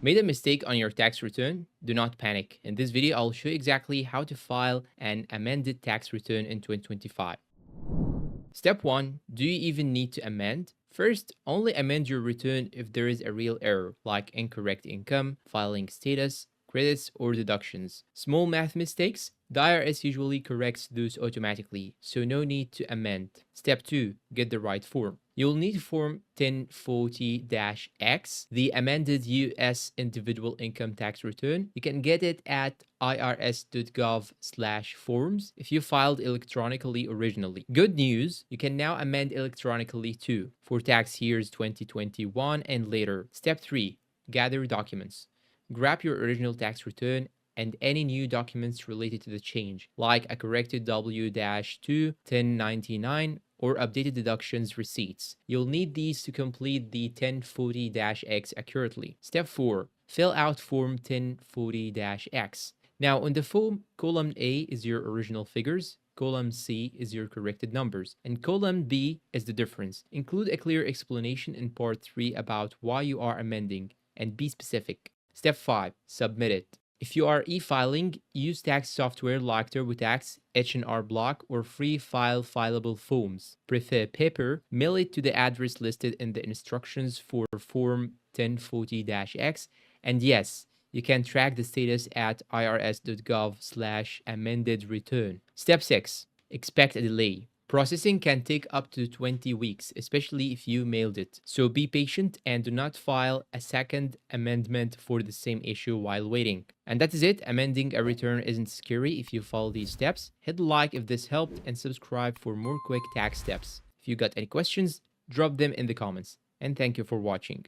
Made a mistake on your tax return? Do not panic. In this video, I'll show you exactly how to file an amended tax return in 2025. Step 1. Do you even need to amend? First, only amend your return if there is a real error, like incorrect income, filing status, credits, or deductions. Small math mistakes? The IRS usually corrects those automatically, so no need to amend. Step 2. Get the right form. You'll need Form 1040-X, the amended U.S. individual income tax return. You can get it at irs.gov/forms if you filed electronically originally. Good news, you can now amend electronically too for tax years 2021 and later. Step 3. Gather documents. Grab your original tax return and any new documents related to the change, like a corrected W-2 1099 or updated deductions receipts. You'll need these to complete the 1040-X accurately. Step 4. Fill out Form 1040-X. Now, on the form, column A is your original figures, column C is your corrected numbers, and column B is the difference. Include a clear explanation in part 3 about why you are amending, and be specific. Step 5. Submit it. If you are e-filing, use tax software like TurboTax, H&R Block, or free fileable forms. Prefer paper, mail it to the address listed in the instructions for Form 1040-X, and yes, you can track the status at irs.gov/amended return. Step 6. Expect a delay. Processing can take up to 20 weeks, especially if you mailed it. So be patient and do not file a second amendment for the same issue while waiting. And that is it. Amending a return isn't scary if you follow these steps. Hit like if this helped and subscribe for more quick tax steps. If you got any questions, drop them in the comments. And thank you for watching.